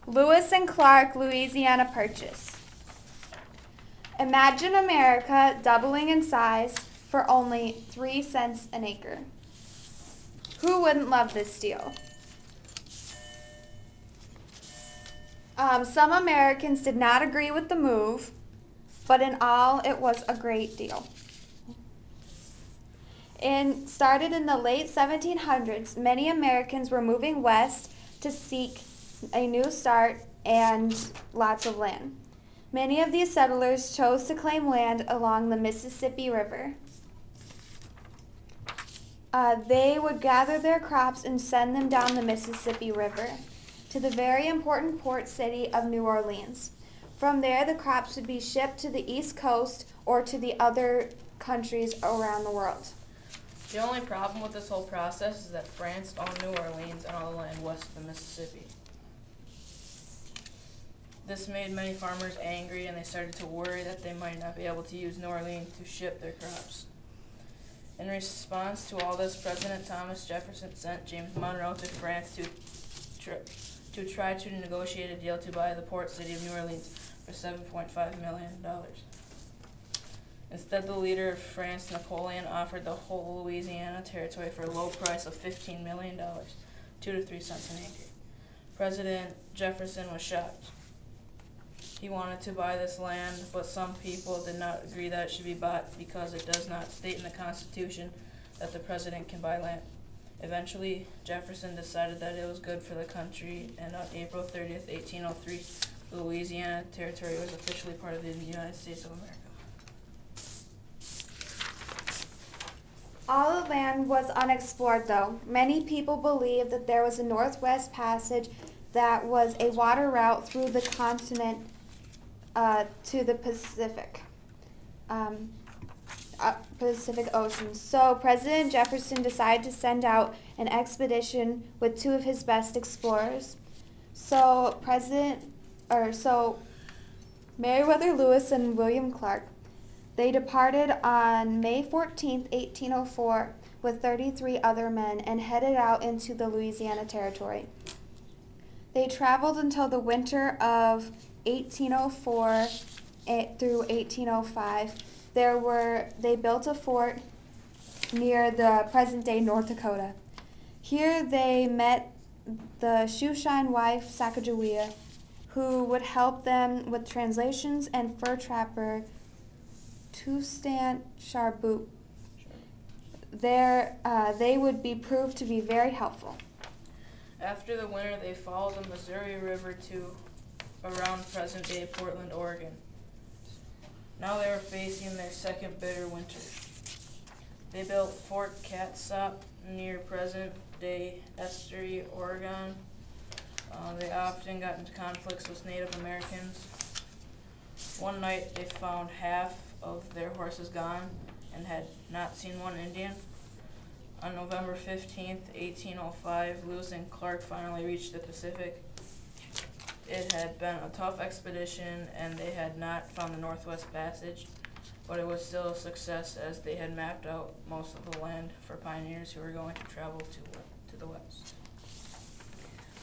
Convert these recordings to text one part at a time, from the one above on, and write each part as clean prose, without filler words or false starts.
Lewis and Clark, Louisiana Purchase. Imagine America doubling in size for only 3 cents an acre. Who wouldn't love this deal? Some Americans did not agree with the move, but in all, it was a great deal. It started in the late 1700s. Many Americans were moving west to seek a new start and lots of land. Many of these settlers chose to claim land along the Mississippi River. They would gather their crops and send them down the Mississippi River to the very important port city of New Orleans. From there, the crops would be shipped to the East Coast or to the other countries around the world. The only problem with this whole process is that France owned New Orleans and all the land west of the Mississippi. This made many farmers angry, and they started to worry that they might not be able to use New Orleans to ship their crops. In response to all this, President Thomas Jefferson sent James Monroe to France to try to negotiate a deal to buy the port city of New Orleans for $7.5 million. Instead, the leader of France, Napoleon, offered the whole Louisiana territory for a low price of $15 million, 2 to 3 cents an acre. President Jefferson was shocked. He wanted to buy this land, but some people did not agree that it should be bought because it does not state in the Constitution that the president can buy land. Eventually, Jefferson decided that it was good for the country, and on April 30th, 1803, the Louisiana Territory was officially part of the United States of America. All the land was unexplored, though. Many people believed that there was a Northwest Passage that was a water route through the continent to the Pacific Ocean. So President Jefferson decided to send out an expedition with 2 of his best explorers. So Meriwether Lewis and William Clark. They departed on May 14, 1804, with 33 other men and headed out into the Louisiana Territory. They traveled until the winter of 1804 through 1805. They built a fort near the present-day North Dakota. Here they met the shoeshine wife, Sacagawea, who would help them with translations, and fur trapper Toussaint Charbot. They would be proved to be very helpful. After the winter, they followed the Missouri River to around present-day Portland, Oregon. Now they were facing their second bitter winter. They built Fort Clatsop near present-day Estuary, Oregon. They often got into conflicts with Native Americans. One night they found half of their horses gone and had not seen one Indian. On November 15th, 1805, Lewis and Clark finally reached the Pacific. It had been a tough expedition, and they had not found the Northwest Passage, but it was still a success as they had mapped out most of the land for pioneers who were going to travel to the west.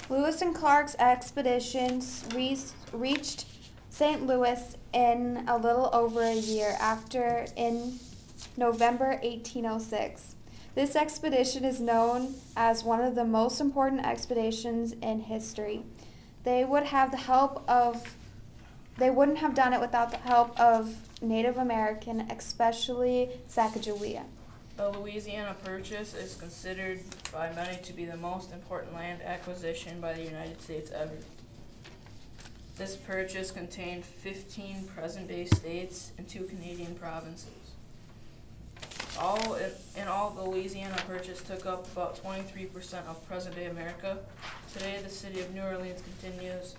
Lewis and Clark's expeditions reached St. Louis in a little over a year after, in November 1806. This expedition is known as one of the most important expeditions in history. They wouldn't have done it without the help of Native American, especially Sacagawea. The Louisiana Purchase is considered by many to be the most important land acquisition by the United States ever. This purchase contained 15 present-day states and 2 Canadian provinces. In all, the Louisiana Purchase took up about 23% of present-day America. Today, the city of New Orleans continues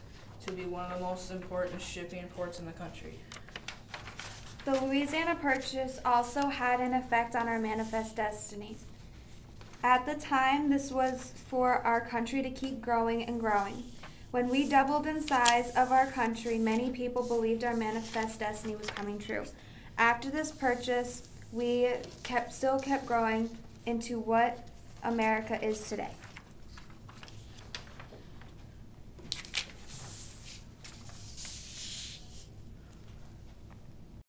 to be one of the most important shipping ports in the country. The Louisiana Purchase also had an effect on our manifest destiny. At the time, this was for our country to keep growing and growing. When we doubled in size of our country, many people believed our manifest destiny was coming true. After this purchase, we still kept growing into what America is today.